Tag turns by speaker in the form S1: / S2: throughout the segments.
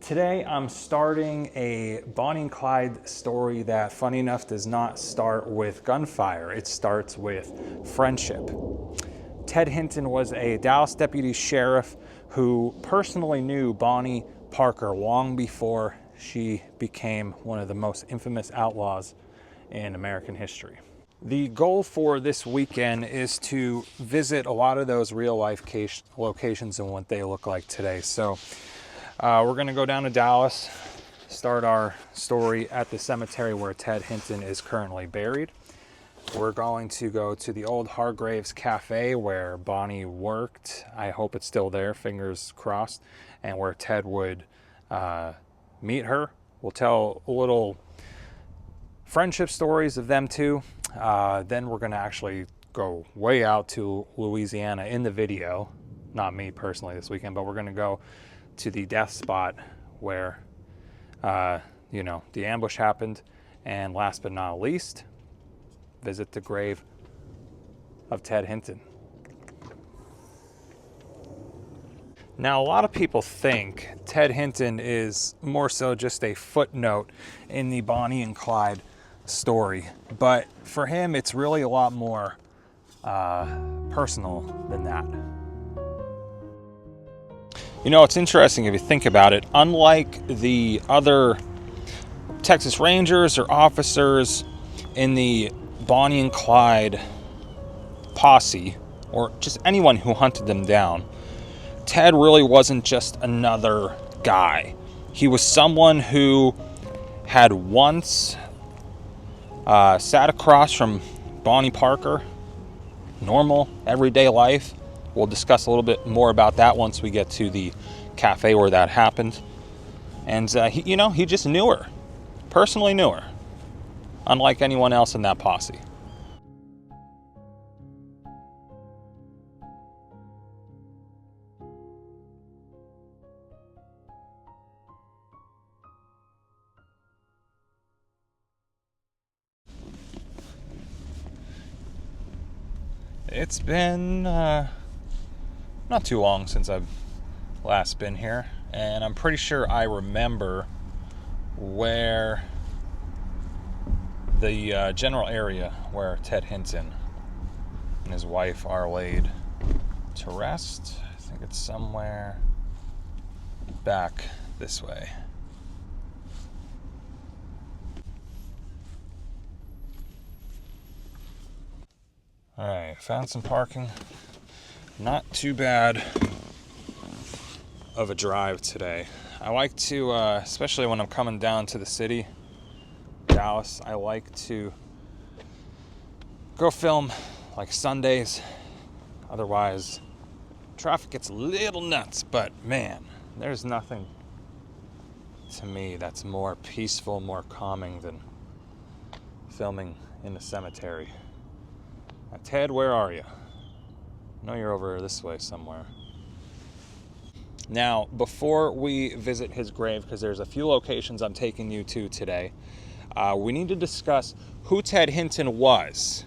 S1: Today I'm starting a Bonnie and Clyde story that, funny enough, does not start with gunfire. It starts with friendship. Ted Hinton was a Dallas deputy sheriff who personally knew Bonnie Parker long before she became one of the most infamous outlaws in American history. The goal for this weekend is to visit a lot of those real life locations and what they look like today. So we're going to go down to Dallas, start our story at the cemetery where Ted Hinton is currently buried. We're going to go to the old Hargraves Cafe where Bonnie worked. I hope it's still there, fingers crossed, and where Ted would meet her. We'll tell a little friendship stories of them two. Then we're going to actually go way out to Louisiana in the video. Not me personally this weekend, but we're going to go to the death spot where, the ambush happened. And last but not least, visit the grave of Ted Hinton. Now, a lot of people think Ted Hinton is more so just a footnote in the Bonnie and Clyde story, but for him, it's really a lot more personal than that. You know, it's interesting if you think about it. Unlike the other Texas Rangers or officers in the Bonnie and Clyde posse, or just anyone who hunted them down, Ted really wasn't just another guy. He was someone who had once sat across from Bonnie Parker, normal, everyday life. We'll discuss a little bit more about that once we get to the cafe where that happened. And he just knew her, personally knew her, unlike anyone else in that posse. It's been not too long since I've last been here, and I'm pretty sure I remember where the general area where Ted Hinton and his wife are laid to rest. I think it's somewhere back this way. All right, found some parking. Not too bad of a drive today. I like to, especially when I'm coming down to the city, Dallas, I like to go film like Sundays. Otherwise, traffic gets a little nuts, but man, there's nothing to me that's more peaceful, more calming than filming in the cemetery. Now, Ted, where are you? I know you're over this way somewhere. Now, before we visit his grave, because there's a few locations I'm taking you to today, we need to discuss who Ted Hinton was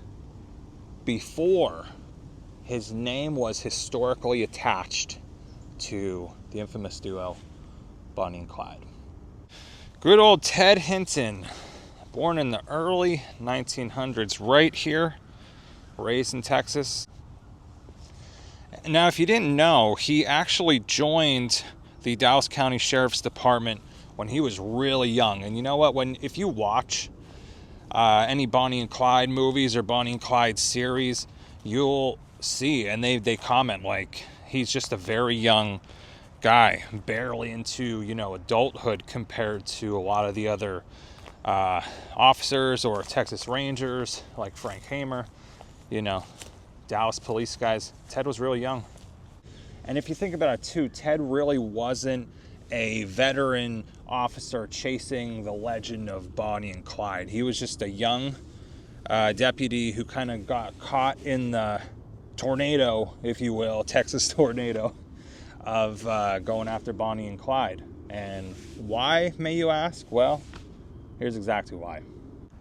S1: before his name was historically attached to the infamous duo Bonnie and Clyde. Good old Ted Hinton, born in the early 1900s, right here, raised in Texas. Now, if you didn't know, he actually joined the Dallas County Sheriff's Department when he was really young. And you know what? If you watch any Bonnie and Clyde movies or Bonnie and Clyde series, you'll see, and they comment like he's just a very young guy, barely into adulthood compared to a lot of the other officers or Texas Rangers like Frank Hamer, Dallas police guys. Ted was really young. And if you think about it too, Ted really wasn't a veteran officer chasing the legend of Bonnie and Clyde. He was just a young deputy who kind of got caught in the tornado, if you will, Texas tornado of going after Bonnie and Clyde. And why, may you ask? Well, here's exactly why.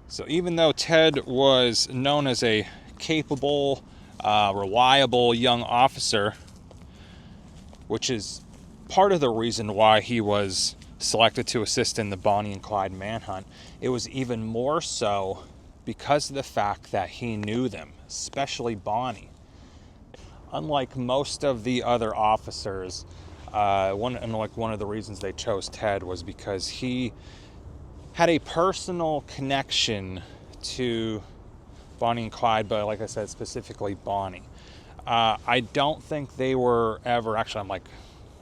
S1: So even though Ted was known as a capable, reliable young officer, which is part of the reason why he was selected to assist in the Bonnie and Clyde manhunt, it was even more so because of the fact that he knew them, especially Bonnie. Unlike most of the other officers, one of the reasons they chose Ted was because he had a personal connection to Bonnie and Clyde, but like I said, specifically Bonnie. I don't think they were ever, actually I'm like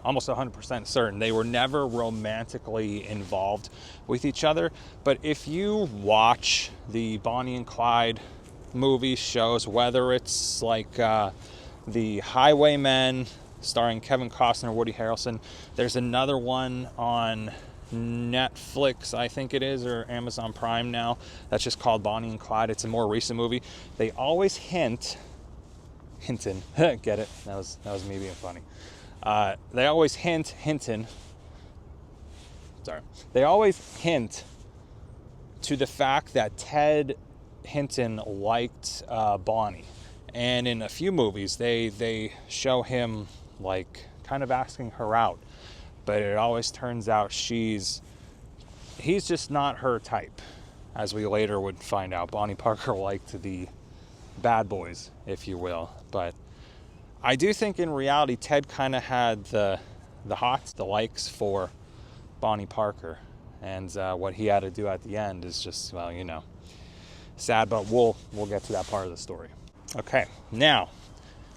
S1: almost 100% certain, they were never romantically involved with each other. But if you watch the Bonnie and Clyde movie shows, whether it's like the Highwaymen starring Kevin Costner, Woody Harrelson, there's another one on Netflix, I think it is, or Amazon Prime now, that's just called Bonnie and Clyde. It's a more recent movie. They always Hinton, get it? That was me being funny. They always Hinton. Sorry. They always hint to the fact that Ted Hinton liked Bonnie, and in a few movies they show him like kind of asking her out, but it always turns out he's just not her type, as we later would find out. Bonnie Parker liked the bad boys, if you will. But I do think in reality Ted kind of had the hots, the likes for Bonnie Parker, and what he had to do at the end is just, well, you know, sad, but we'll get to that part of the story. Okay, now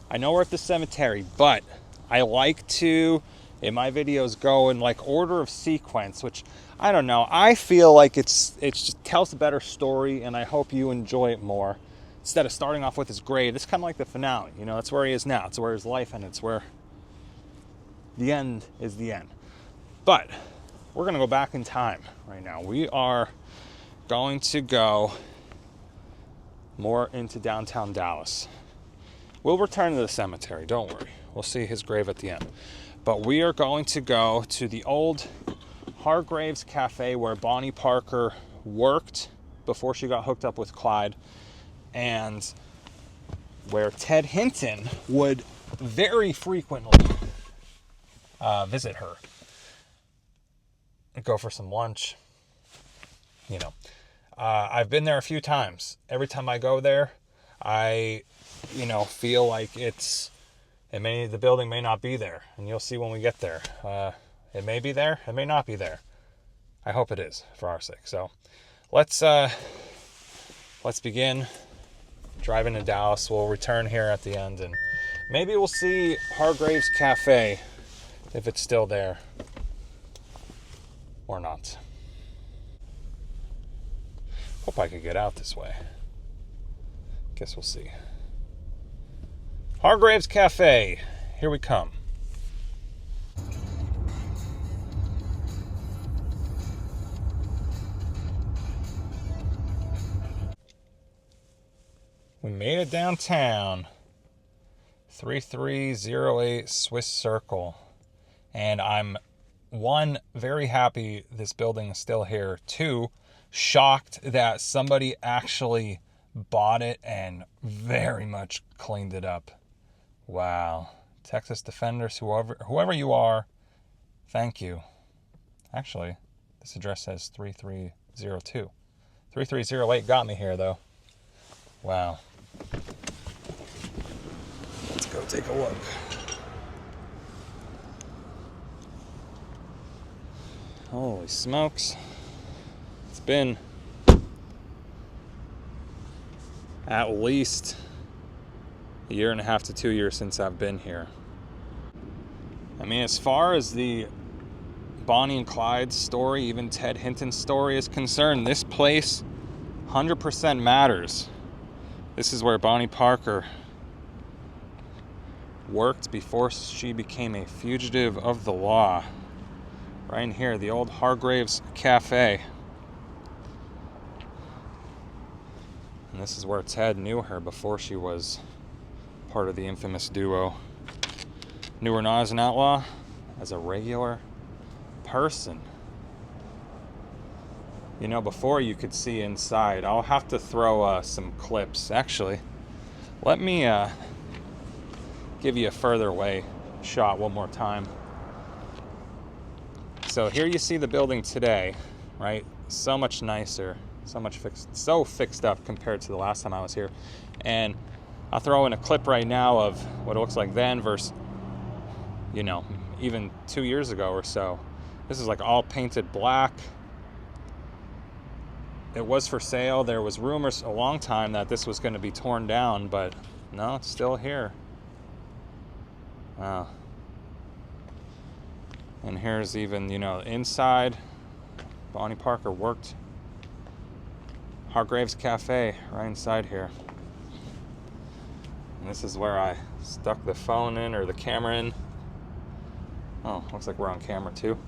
S1: I know we're at the cemetery, but I like to, in my videos, go in like order of sequence, which I don't know, I feel like it just tells a better story, and I hope you enjoy it more. Instead of starting off with his grave, it's kind of like the finale. You know, that's where he is now. It's where his life ends. It's where the end is the end. But we're going to go back in time right now. We are going to go more into downtown Dallas. We'll return to the cemetery. Don't worry. We'll see his grave at the end. But we are going to go to the old Hargrave's Cafe where Bonnie Parker worked before she got hooked up with Clyde, and where Ted Hinton would very frequently visit her and go for some lunch. You know, I've been there a few times. Every time I go there, I, feel like the building may not be there, and you'll see when we get there. It may be there, it may not be there. I hope it is, for our sake. So let's begin driving to Dallas. We'll return here at the end, and maybe we'll see Hargrave's Cafe, if it's still there or not. Hope I could get out this way. Guess we'll see. Hargrave's Cafe, here we come. We made it downtown. 3308 Swiss Circle. And I'm, one, very happy this building is still here. Two, shocked that somebody actually bought it and very much cleaned it up. Wow. Texas Defenders, whoever you are, thank you. Actually, this address says 3302. 3308 got me here, though. Wow. Let's go take a look. Holy smokes. It's been at least a year and a half to 2 years since I've been here. I mean, as far as the Bonnie and Clyde story, even Ted Hinton's story is concerned, this place 100% matters. This is where Bonnie Parker worked before she became a fugitive of the law. Right in here, the old Hargrave's Cafe. And this is where Ted knew her before she was part of the infamous duo. Knew her not as an outlaw, as a regular person. You know, before you could see inside, I'll have to throw some clips. Actually, let me give you a further away shot one more time. so here you see the building today, right? So much nicer, so fixed up compared to the last time I was here. And I'll throw in a clip right now of what it looks like then versus, you know, even 2 years ago or so. This is like all painted black. It was for sale. There was rumors a long time that this was going to be torn down, but no, it's still here. Wow. And here's even, you know, inside. Bonnie Parker worked Hargrave's Cafe right inside here. And this is where I stuck the phone in, or the camera in. Oh, looks like we're on camera too.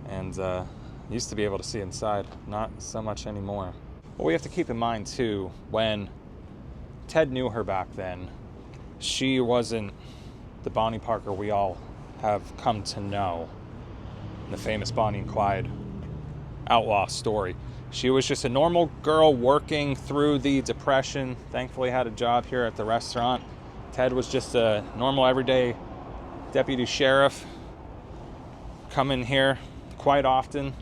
S1: And used to be able to see inside, not so much anymore. But we have to keep in mind too, when Ted knew her back then, she wasn't the Bonnie Parker we all have come to know, the famous Bonnie and Clyde outlaw story. She was just a normal girl working through the Depression, thankfully had a job here at the restaurant. Ted was just a normal everyday deputy sheriff, coming here quite often.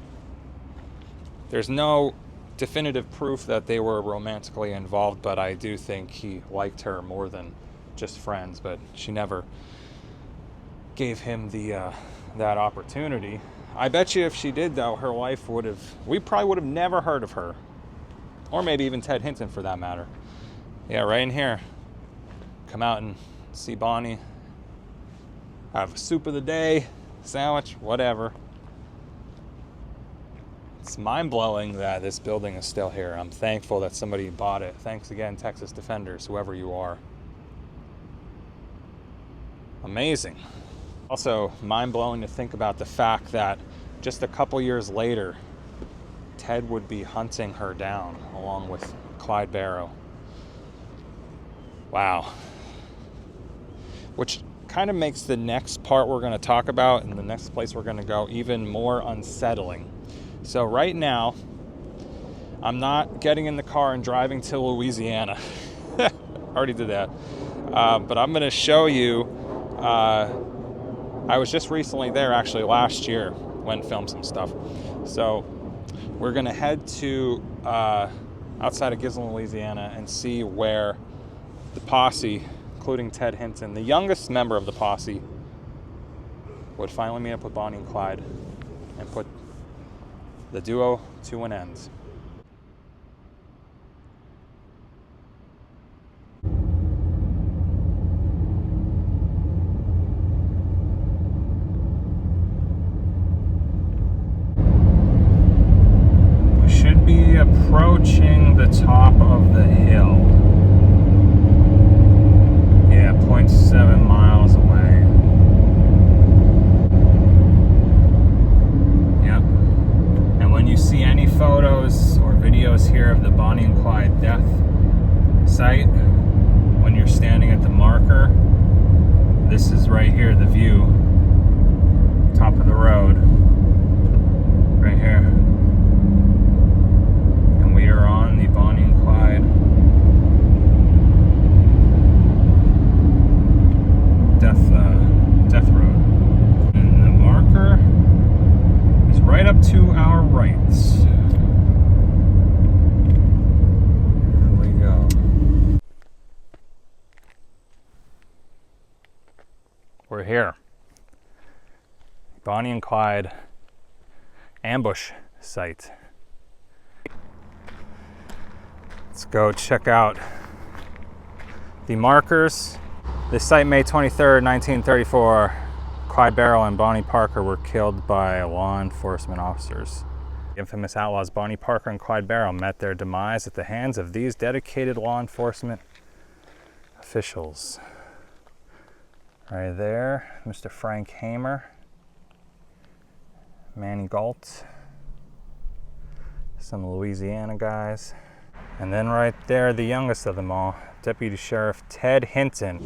S1: There's no definitive proof that they were romantically involved, but I do think he liked her more than just friends, but she never gave him the that opportunity. I bet you if she did, though, her life would have, we probably would have never heard of her, or maybe even Ted Hinton for that matter. Yeah, right in here. Come out and see Bonnie, have a soup of the day, sandwich, whatever. It's mind-blowing that this building is still here. I'm thankful that somebody bought it. Thanks again, Texas Defenders, whoever you are. Amazing. Also, mind-blowing to think about the fact that just a couple years later, Ted would be hunting her down along with Clyde Barrow. Wow. Which kind of makes the next part we're going to talk about and the next place we're going to go even more unsettling. So right now, I'm not getting in the car and driving to Louisiana. Already did that. But I'm going to show you, I was just recently there, actually last year, went and filmed some stuff. So we're going to head to outside of Gislin, Louisiana, and see where the posse, including Ted Hinton, the youngest member of the posse, would finally meet up with Bonnie and Clyde and put the duo to an end. We should be approaching the top of the hill. Yeah, 0.7 miles away. Yep. And when you see any photos or videos here of the Bonnie and Clyde death site, when you're standing at the marker, this is right here, the view. Top of the road. Right here. And we are on the Bonnie and Clyde death road. And the marker is right up to our right. Here we go. We're here. Bonnie and Clyde ambush site. Let's go check out the markers. This site, May 23rd, 1934. Clyde Barrow and Bonnie Parker were killed by law enforcement officers. The infamous outlaws Bonnie Parker and Clyde Barrow met their demise at the hands of these dedicated law enforcement officials. Right there, Mr. Frank Hamer, Manny Galt, some Louisiana guys. And then right there, the youngest of them all, Deputy Sheriff Ted Hinton.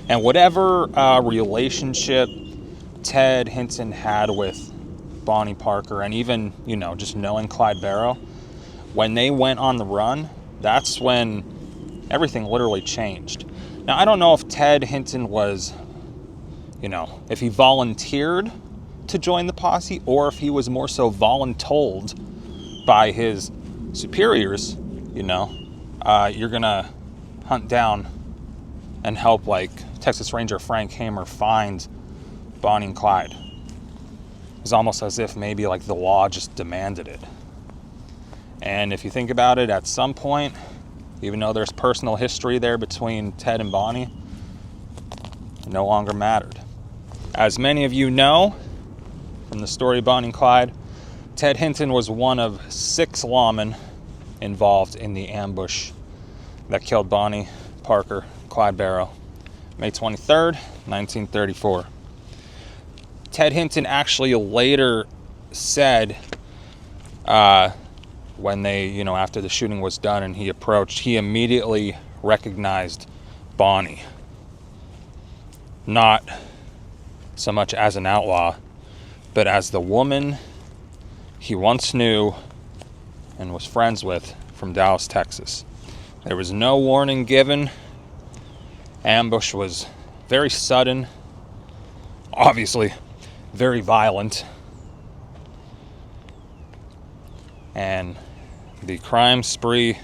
S1: And whatever relationship Ted Hinton had with Bonnie Parker, and even, you know, just knowing Clyde Barrow, when they went on the run, that's when everything literally changed. Now, I don't know if Ted Hinton was you know, if he volunteered to join the posse or if he was more so voluntold by his superiors, you know, you're gonna hunt down and help like Texas Ranger Frank Hamer find Bonnie and Clyde. It's almost as if maybe like the law just demanded it. And if you think about it, at some point, even though there's personal history there between Ted and Bonnie, it no longer mattered. As many of you know from the story of Bonnie and Clyde, Ted Hinton was one of 6 lawmen involved in the ambush that killed Bonnie, Parker, Clyde Barrow, May 23rd, 1934. Ted Hinton actually later said, when they, you know, after the shooting was done and he approached, he immediately recognized Bonnie. Not so much as an outlaw, but as the woman he once knew and was friends with from Dallas, Texas. There was no warning given. Ambush was very sudden, obviously very violent, and the crime spree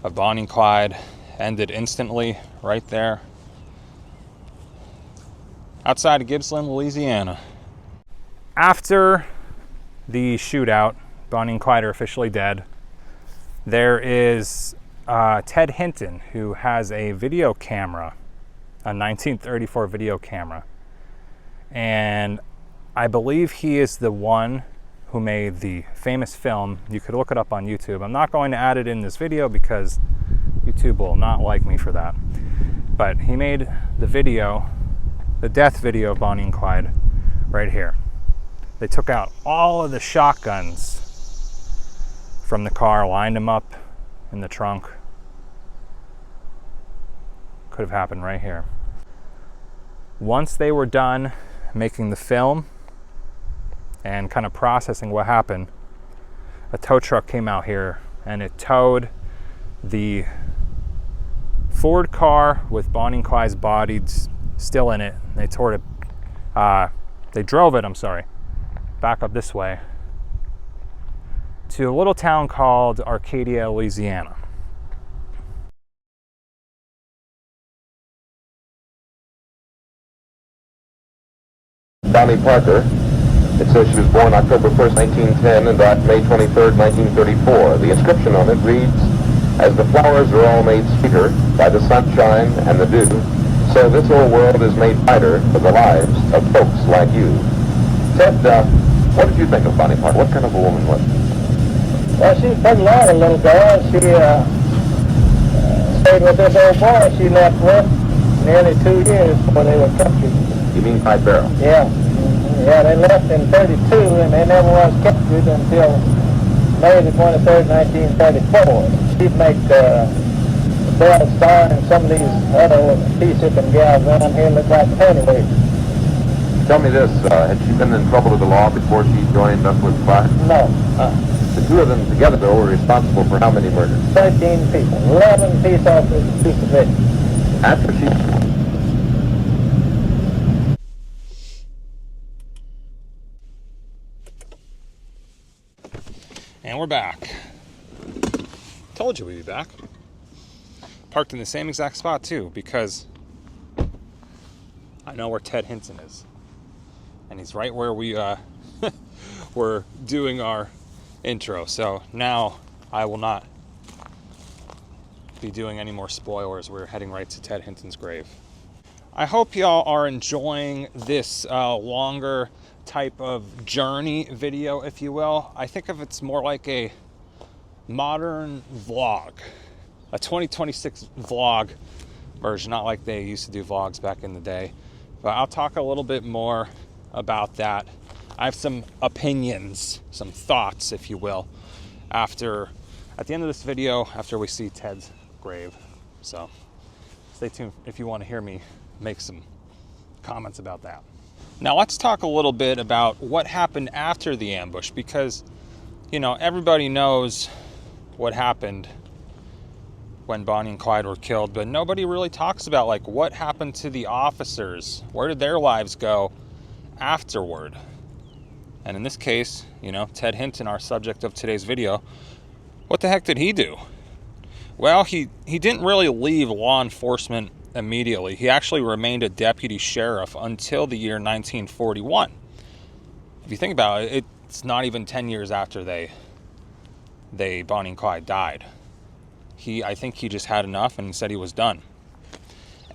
S1: of Bonnie and Clyde ended instantly right there outside of Gibbsland, Louisiana. After the shootout, Bonnie and Clyde are officially dead. There is Ted Hinton, who has a video camera, a 1934 video camera. And I believe he is the one who made the famous film. You could look it up on YouTube. I'm not going to add it in this video because YouTube will not like me for that. But he made the video, the death video of Bonnie and Clyde, right here. They took out all of the shotguns from the car, lined them up in the trunk. Could have happened right here. Once they were done making the film and kind of processing what happened, a tow truck came out here and it towed the Ford car with Bonnie and Clyde's bodies still in it. They towed it, they drove it, back up this way to a little town called Arcadia, Louisiana.
S2: Bonnie Parker. It says she was born October 1st, 1910 and died May 23rd, 1934. The inscription on it reads, "As the flowers are all made sweeter by the sunshine and the dew, so this old world is made brighter for the lives of folks like you." Ted, what did you think of Bonnie Parker? What kind of a woman was she?
S3: Well, she's pretty loyal little girl. She stayed with this old boy she left with nearly 2 years before they were captured.
S2: You mean Clyde Barrow?
S3: Yeah. Yeah, they left in 32 and they never was captured until May the 23rd, 1934. She'd make Belle Star and some of these other pea-sipping gals around here look like pennyweights.
S2: Tell me this, had she been in trouble with the law before she joined up with Clyde?
S3: No.
S2: The two of them together, though, were responsible for how many murders?
S3: 13 people, 11 peace officers and 2 civilians.
S2: After she...
S1: And we're back. Told you we'd be back. Parked in the same exact spot too, because I know where Ted Hinton is. And he's right where we were doing our intro. So now I will not be doing any more spoilers. We're heading right to Ted Hinton's grave. I hope y'all are enjoying this longer type of journey video, if you will. I think of it's more like a modern vlog, a 2026 vlog version, not like they used to do vlogs back in the day. But I'll talk a little bit more about that. I have some opinions, some thoughts, if you will, at the end of this video, after we see Ted's grave. So stay tuned if you want to hear me make some comments about that. Now let's talk a little bit about what happened after the ambush, because, you know, everybody knows what happened when Bonnie and Clyde were killed, but nobody really talks about like what happened to the officers. Where did their lives go afterward? And in this case, you know, Ted Hinton, our subject of today's video, what the heck did he do? Well, he didn't really leave law enforcement immediately. He actually remained a deputy sheriff until the year 1941. If you think about it, it's not even 10 years after Bonnie and Clyde died. I think he just had enough and said he was done.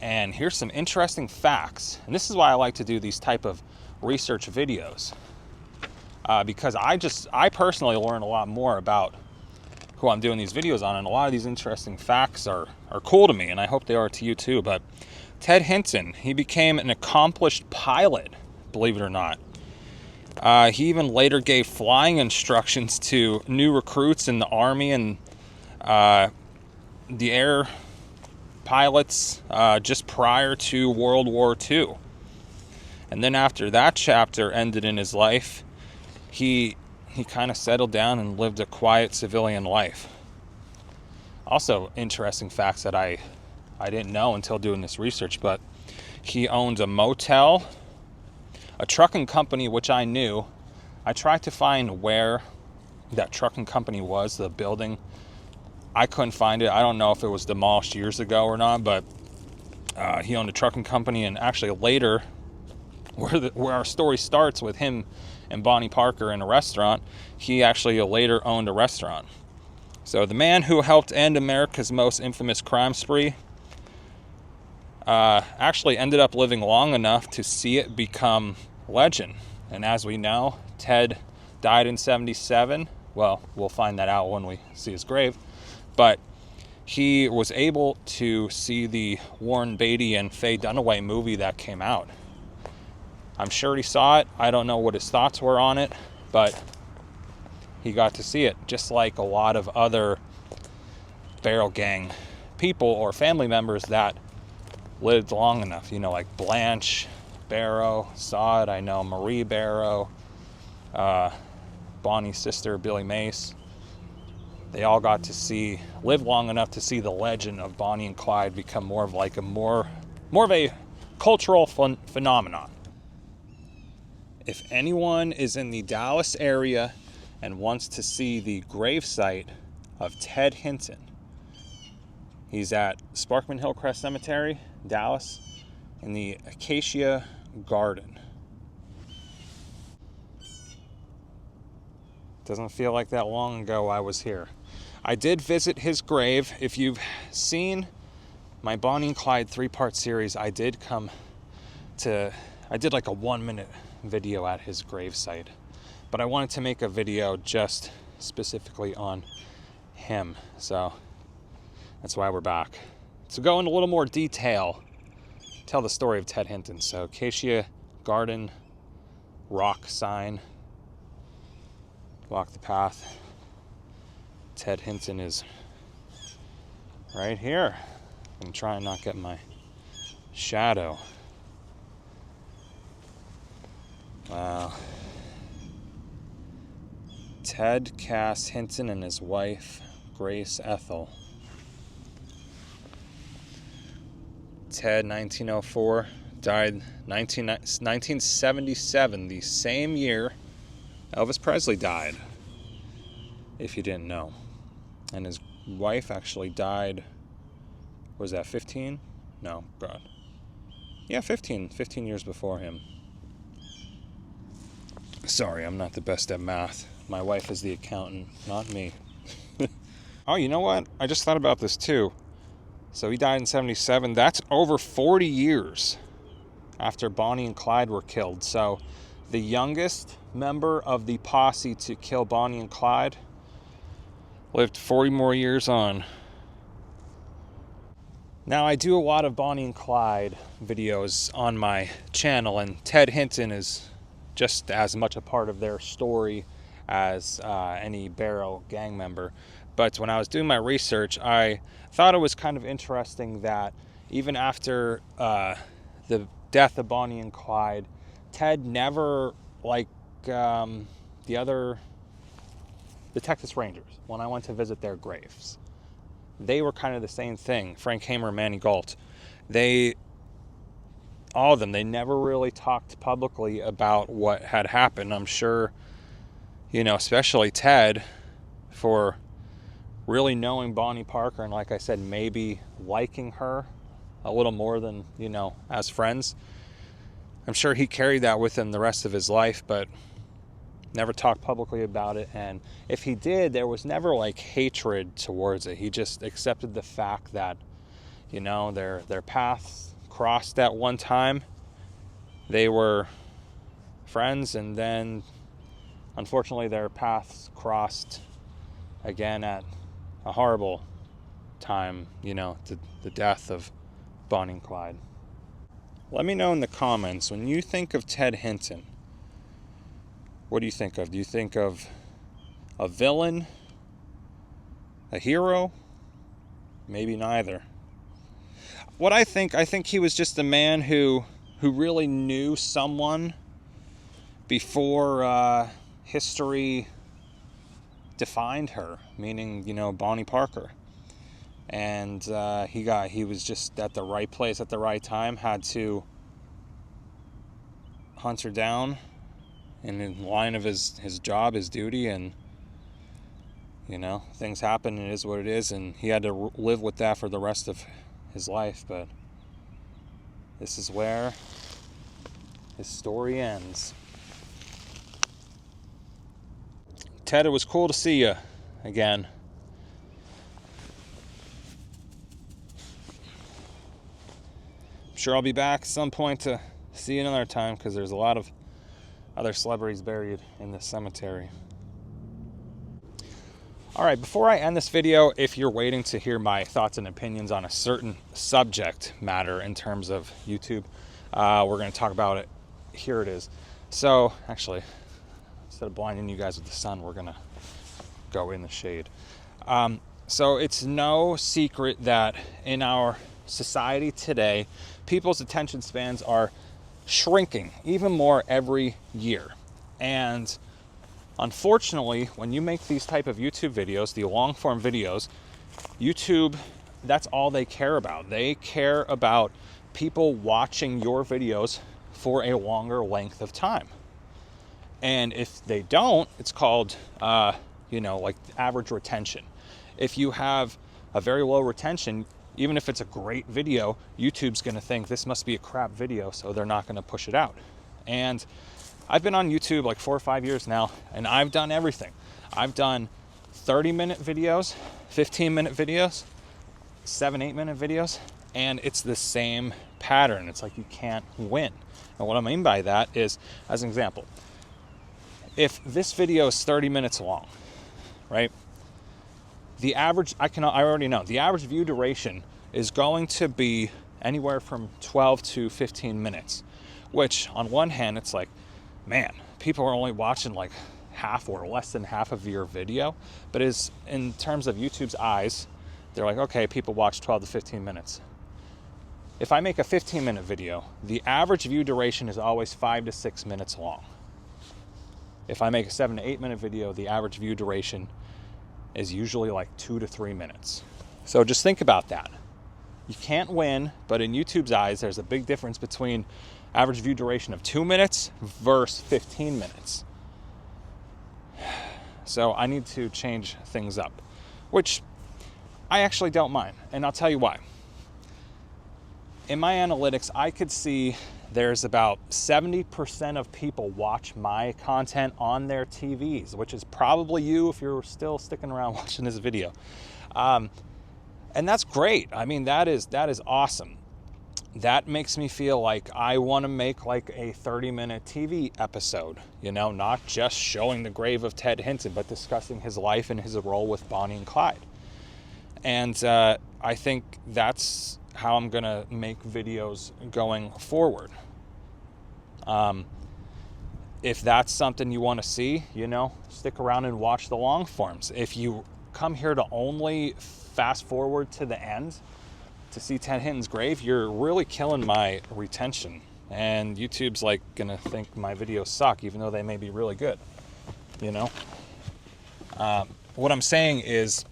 S1: And here's some interesting facts. And this is why I like to do these type of research videos. Because I personally learn a lot more about who I'm doing these videos on, and a lot of these interesting facts are cool to me, and I hope they are to you too. But Ted Hinton, he became an accomplished pilot, believe it or not. He even later gave flying instructions to new recruits in the Army and the air pilots just prior to World War II. And then after that chapter ended in his life, he kind of settled down and lived a quiet civilian life. Also, interesting facts that I didn't know until doing this research, but he owned a motel, a trucking company, which I knew. I tried to find where that trucking company was, the building. I couldn't find it. I don't know if it was demolished years ago or not, but he owned a trucking company, and actually later, where our story starts with him and Bonnie Parker in a restaurant, he actually later owned a restaurant. So the man who helped end America's most infamous crime spree actually ended up living long enough to see it become legend. And as we know, Ted died in 1977. Well, we'll find that out when we see his grave. But he was able to see the Warren Beatty and Faye Dunaway movie that came out. I'm sure he saw it. I don't know what his thoughts were on it, but he got to see it, just like a lot of other Barrel Gang people or family members that lived long enough. You know, like Blanche Barrow saw it. I know Marie Barrow, Bonnie's sister, Billy Mace. They all got to live long enough to see the legend of Bonnie and Clyde become more of a cultural phenomenon. If anyone is in the Dallas area and wants to see the gravesite of Ted Hinton, he's at Sparkman Hillcrest Cemetery, Dallas, in the Acacia Garden. Doesn't feel like that long ago I was here. I did visit his grave. If you've seen my Bonnie and Clyde 3-part series, I did like a 1-minute video at his gravesite, but I wanted to make a video just specifically on him, so that's why we're back. To go into a little more detail, tell the story of Ted Hinton. So Acacia Garden, rock sign, walk the path. Ted Hinton is right here. I'm trying not to get my shadow. Wow. Ted Cass Hinton and his wife, Grace Ethel. Ted, 1904, died 1977, the same year Elvis Presley died, if you didn't know. And his wife actually died, was that 15? No, God. Yeah, 15 years before him. Sorry, I'm not the best at math. My wife is the accountant, not me. Oh, you know what? I just thought about this too. So he died in 77. That's over 40 years after Bonnie and Clyde were killed. So the youngest member of the posse to kill Bonnie and Clyde lived 40 more years on. Now, I do a lot of Bonnie and Clyde videos on my channel, and Ted Hinton is just as much a part of their story as any Barrel Gang member. But when I was doing my research, I thought it was kind of interesting that even after the death of Bonnie and Clyde, Ted never, like the Texas Rangers, when I went to visit their graves, they were kind of the same thing. Frank Hamer, Manny Galt. All of them, they never really talked publicly about what had happened. I'm sure, especially Ted, for really knowing Bonnie Parker and, like I said, maybe liking her a little more than, as friends. I'm sure he carried that with him the rest of his life, but never talked publicly about it. And if he did, there was never like hatred towards it. He just accepted the fact that, their paths crossed at one time. They were friends, and then unfortunately their paths crossed again at a horrible time, the death of Bonnie and Clyde. Let me know in the comments, when you think of Ted Hinton, what do you think of? Do you think of a villain, a hero? Maybe neither. What I think he was just a man who really knew someone before history defined her, meaning, Bonnie Parker. And he was just at the right place at the right time, had to hunt her down in line of his job, his duty, and things happen, it is what it is, and he had to live with that for the rest of his life. But this is where his story ends. Ted, it was cool to see you again. I'm sure I'll be back at some point to see you another time, because there's a lot of other celebrities buried in this cemetery. All right, before I end this video, if you're waiting to hear my thoughts and opinions on a certain subject matter in terms of YouTube, we're going to talk about it. Here it is. So, actually, instead of blinding you guys with the sun, we're going to go in the shade. So it's no secret that in our society today, people's attention spans are shrinking even more every year. And unfortunately, when you make these type of YouTube videos, the long form videos, YouTube, that's all they care about. They care about people watching your videos for a longer length of time. And if they don't, it's called, like average retention. If you have a very low retention, even if it's a great video, YouTube's going to think this must be a crap video, so they're not going to push it out. And I've been on YouTube like 4 or 5 years now, and I've done everything. I've done 30-minute videos, 15-minute videos, 7-8-minute videos, and it's the same pattern. It's like you can't win. And what I mean by that is, as an example, if this video is 30 minutes long, right? The average, I already know, the average view duration is going to be anywhere from 12 to 15 minutes, which on one hand, it's like, man, people are only watching like half or less than half of your video. But is in terms of YouTube's eyes, they're like, okay, people watch 12 to 15 minutes. If I make a 15-minute video, the average view duration is always 5 to 6 minutes long. If I make a 7 to 8-minute video, the average view duration is usually like 2 to 3 minutes. So just think about that. You can't win, but in YouTube's eyes, there's a big difference between average view duration of 2 minutes versus 15 minutes. So I need to change things up, which I actually don't mind. And I'll tell you why. In my analytics, I could see there's about 70% of people watch my content on their TVs, which is probably you if you're still sticking around watching this video. And that's great. I mean, that is awesome. That makes me feel like I want to make like a 30-minute TV episode, not just showing the grave of Ted Hinton, but discussing his life and his role with Bonnie and Clyde. And I think that's how I'm gonna make videos going forward. If that's something you want to see, stick around and watch the long forms. If you come here to only fast forward to the end to see Ted Hinton's grave, you're really killing my retention. And YouTube's like gonna think my videos suck, even though they may be really good. What I'm saying is,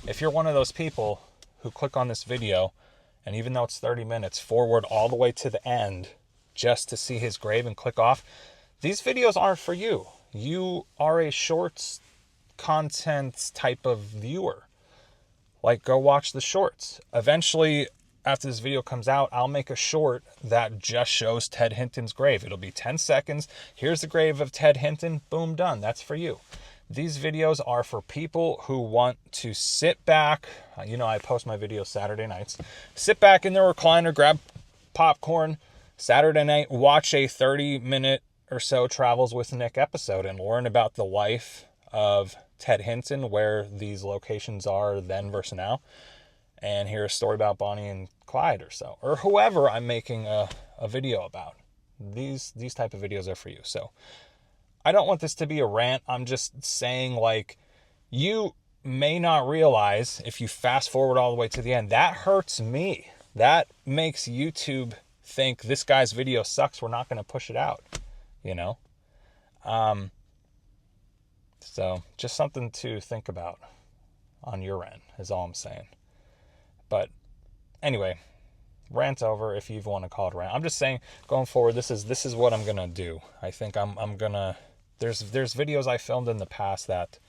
S1: if you're one of those people who click on this video, and even though it's 30 minutes, forward all the way to the end just to see his grave and click off, these videos aren't for you. You are a shorts content type of viewer. Like, go watch the shorts. Eventually, after this video comes out, I'll make a short that just shows Ted Hinton's grave. It'll be 10 seconds. Here's the grave of Ted Hinton. Boom, done. That's for you. These videos are for people who want to sit back. You know, I post my videos Saturday nights. Sit back in their recliner, grab popcorn, Saturday night, watch a 30-minute or so Travels with Nick episode and learn about the life of Ted Hinton, where these locations are then versus now, and hear a story about Bonnie and Clyde or so, or whoever I'm making a video about. These type of videos are for you. So I don't want this to be a rant. I'm just saying, like, you may not realize if you fast forward all the way to the end, that hurts me. That makes YouTube think this guy's video sucks. We're not going to push it out, you know? So just something to think about on your end is all I'm saying. But anyway, rant over, if you even want to call it a rant. I'm just saying, going forward, this is what I'm going to do. I think I'm going to... There's videos I filmed in the past that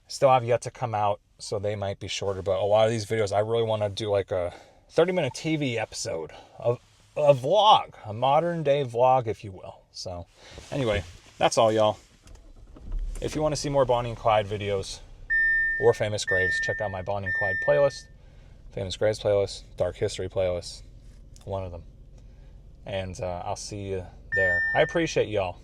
S1: still have yet to come out, so they might be shorter. But a lot of these videos, I really want to do like a 30-minute TV episode of a vlog, a modern-day vlog, if you will. So anyway, that's all, y'all. If you want to see more Bonnie and Clyde videos or famous graves, check out my Bonnie and Clyde playlist, famous graves playlist, dark history playlist, one of them. And I'll see you there. I appreciate y'all.